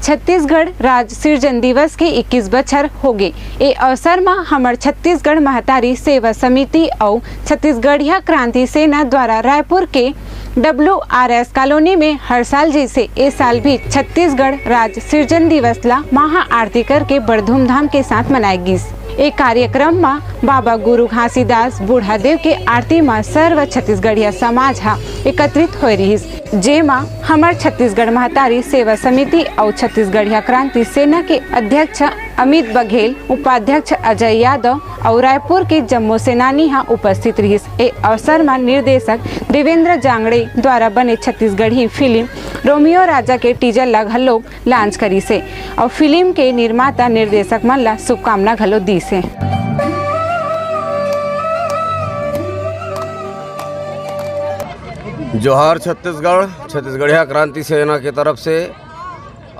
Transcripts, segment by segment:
छत्तीसगढ़ राज्य सृजन दिवस के 21 बछर हो गए। ए अवसर में हमार छत्तीसगढ़ महतारी सेवा समिति और छत्तीसगढ़िया क्रांति सेना द्वारा रायपुर के WRS कॉलोनी में हर साल जैसे ए साल भी छत्तीसगढ़ राज्य सृजन दिवस ला महा आरती करके बड़ धूमधाम के साथ मनाए गिस। एक कार्यक्रम में बाबा गुरु घासीदास बूढ़ादेव के आरती में सर्व छत्तीसगढ़िया समाज हा एकत्रित हो रहीस, जेमा हमार छत्तीसगढ़ महतारी सेवा समिति और छत्तीसगढ़िया क्रांति सेना के अध्यक्ष अमित बघेल, उपाध्यक्ष अजय यादव और रायपुर के जम्मू सेनानी हा उपस्थित रहीस। ए अवसर में निर्देशक देवेंद्र जांगड़े द्वारा बने छत्तीसगढ़ी फिल्म रोमियो राजा के टीजर ला घलो लॉन्च करी से और फिल्म के निर्माता निर्देशक मन ला शुभकामना घलो दी से। जोहार छत्तीसगढ़, छत्तीसगढ़िया क्रांति सेना के तरफ से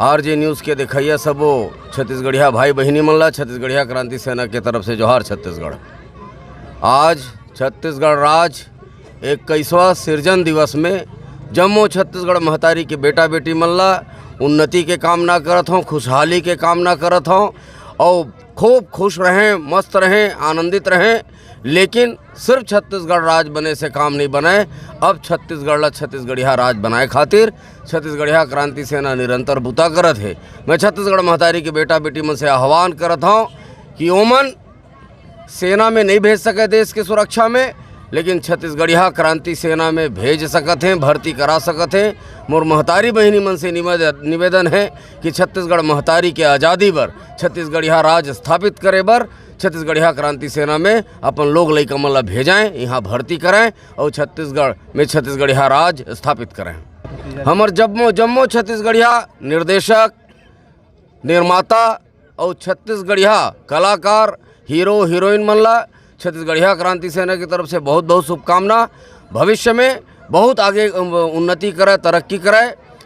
RJ न्यूज़ के दिखाइया सबो छत्तीसगढ़िया भाई बहनी मन ला छत्तीसगढ़िया क्रांति सेना के तरफ से जोहार छत्तीसगढ़। आज छत्तीसगढ़ राज्य 21वां सृजन दिवस में जम्मू छत्तीसगढ़ महतारी के बेटा बेटी मन ला उन्नति के कामना करत हूँ, खुशहाली के कामना करत हूँ और खूब खुश रहें, मस्त रहें, आनंदित रहें। लेकिन सिर्फ छत्तीसगढ़ राज बने से काम नहीं बनाए, अब छत्तीसगढ़ ला छत्तीसगढ़िया राज बनाए खातिर छत्तीसगढ़िया क्रांति सेना निरंतर बुता करत है। मैं छत्तीसगढ़ महतारी के बेटा बेटी मन से आह्वान करत हूँ कि ओमन सेना में नहीं भेज सके देश की सुरक्षा में, लेकिन छत्तीसगढ़िया क्रांति सेना में भेज सकत हैं, भर्ती करा सकत हैं। मोर महतारी बहनी मन से निवेदन है कि छत्तीसगढ़ महतारी के आज़ादी बर, छत्तीसगढ़िया राज स्थापित करे बर छत्तीसगढ़िया क्रांति सेना में अपन लोग लइका मन ला भेजाएं, यहाँ भर्ती कराएं और छत्तीसगढ़ में छत्तीसगढ़िया राज स्थापित करें। हमार जम्मू छत्तीसगढ़िया निर्देशक, निर्माता और छत्तीसगढ़िया कलाकार, हीरो हीरोइन मन ला छत्तीसगढ़िया क्रांति सेना की तरफ से बहुत बहुत शुभकामना। भविष्य में बहुत आगे उन्नति करे, तरक्की करे।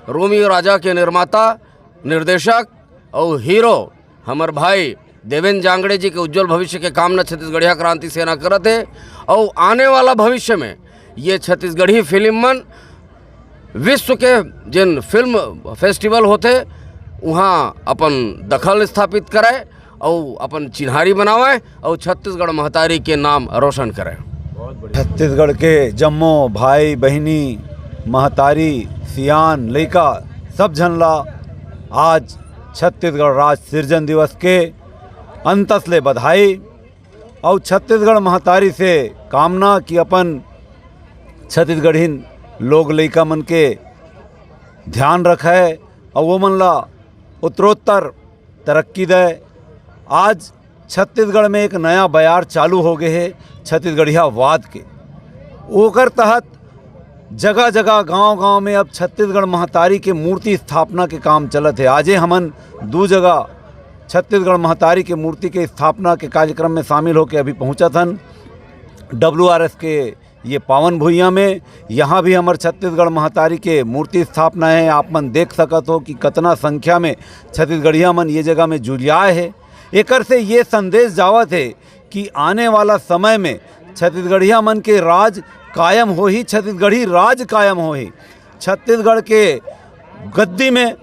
रोमियो राजा के निर्माता, निर्देशक और हीरो हमार भाई देवेंद्र जांगड़े जी के उज्जवल भविष्य के कामना छत्तीसगढ़िया क्रांति सेना करत है और आने वाला भविष्य में ये छत्तीसगढ़ी फिल्म मन विश्व के जिन फिल्म फेस्टिवल होते वहाँ अपन दखल स्थापित करे और अपन चिन्हारी बनावे और छत्तीसगढ़ महतारी के नाम रोशन करें। छत्तीसगढ़ के जम्मू भाई बहनी, महतारी, सियान, लइका सब झनला आज छत्तीसगढ़ राज्य सृजन दिवस के अंतस ले बधाई और छत्तीसगढ़ महतारी से कामना कि अपन छत्तीसगढ़ीन लोग लइका मन के ध्यान रखे और वो मन ला उत्तरोत्तर तरक्की दे। आज छत्तीसगढ़ में एक नया बयार चालू हो गए है छत्तीसगढ़िया वाद के, ओकर तहत जगह जगह गांव-गांव में अब छत्तीसगढ़ महतारी के मूर्ति स्थापना के काम चलत है। आजे हमन 2 जगह छत्तीसगढ़ महतारी के मूर्ति के स्थापना के कार्यक्रम में शामिल होकर अभी पहुँचा थन WRS के ये पावन भुइयाँ में। यहाँ भी हमारे छत्तीसगढ़ महतारी के मूर्ति स्थापना है। आप मन देख सकत हो कि कितना संख्या में छत्तीसगढ़िया मन ये जगह में जुलियाए है। एकर से ये संदेश जावत है कि आने वाला समय में छत्तीसगढ़िया मन के राज कायम हो ही, छत्तीसगढ़ी राज कायम हो ही। छत्तीसगढ़ के गद्दी में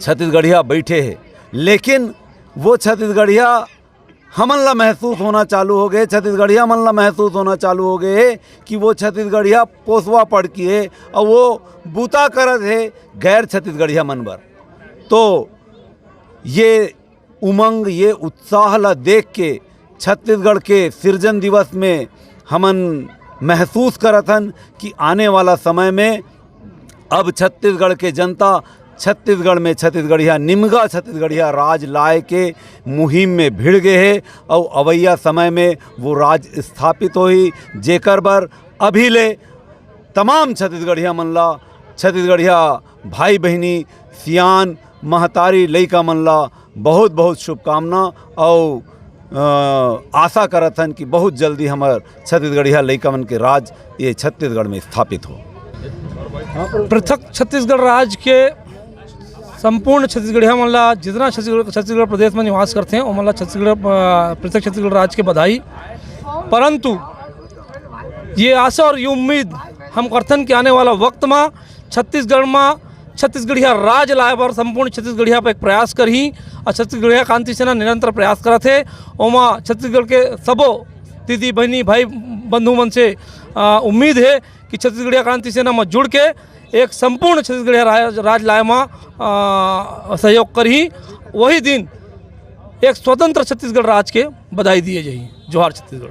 छत्तीसगढ़िया बैठे हैं, लेकिन वो छत्तीसगढ़िया हमन ला महसूस होना चालू हो गए, छत्तीसगढ़िया मन ला महसूस होना चालू हो गए कि वो छत्तीसगढ़िया पोसवा पड़ की है और वो बूता करत है गैर छत्तीसगढ़िया मन बर। तो ये उमंग, ये उत्साह ला देख के छत्तीसगढ़ के सृजन दिवस में हमन महसूस करथन कि आने वाला समय में अब छत्तीसगढ़ के जनता छत्तीसगढ़ में छत्तीसगढ़िया निमगा छत्तीसगढ़िया राज लाए के मुहिम में भिड़ गए है और अवैया समय में वो राज स्थापित होई, जेकर बर अभी ले तमाम छत्तीसगढ़िया मन ला, छत्तीसगढ़िया भाई बहनी, सियान, महतारी, लइका मन ला बहुत बहुत शुभकामना और आशा करथन कि बहुत जल्दी हमार छत्तीसगढ़िया लइका मन के राज ये छत्तीसगढ़ में स्थापित हो। पृथक छत्तीसगढ़ राज्य के संपूर्ण छत्तीसगढ़िया मन ला, जितना छत्तीसगढ़ प्रदेश में निवास करते हैं उमन ला पृथक छत्तीसगढ़ राज्य के बधाई। परंतु ये आशा और ये उम्मीद हम करथन कि आने वाला वक्त में छत्तीसगढ़ में छत्तीसगढ़िया राज लाए बर संपूर्ण छत्तीसगढ़िया पर एक प्रयास करही और छत्तीसगढ़िया क्रांति सेना निरंतर प्रयास करत है। ओमा छत्तीसगढ़ के सबो दीदी बहनी भाई बंधु मन से उम्मीद है कि छत्तीसगढ़िया क्रांति सेना में जुड़ के एक संपूर्ण छत्तीसगढ़िया राज लाए में सहयोग करही। वही दिन एक स्वतंत्र छत्तीसगढ़ राज्य के बधाई दिए जाही। जोहार छत्तीसगढ़।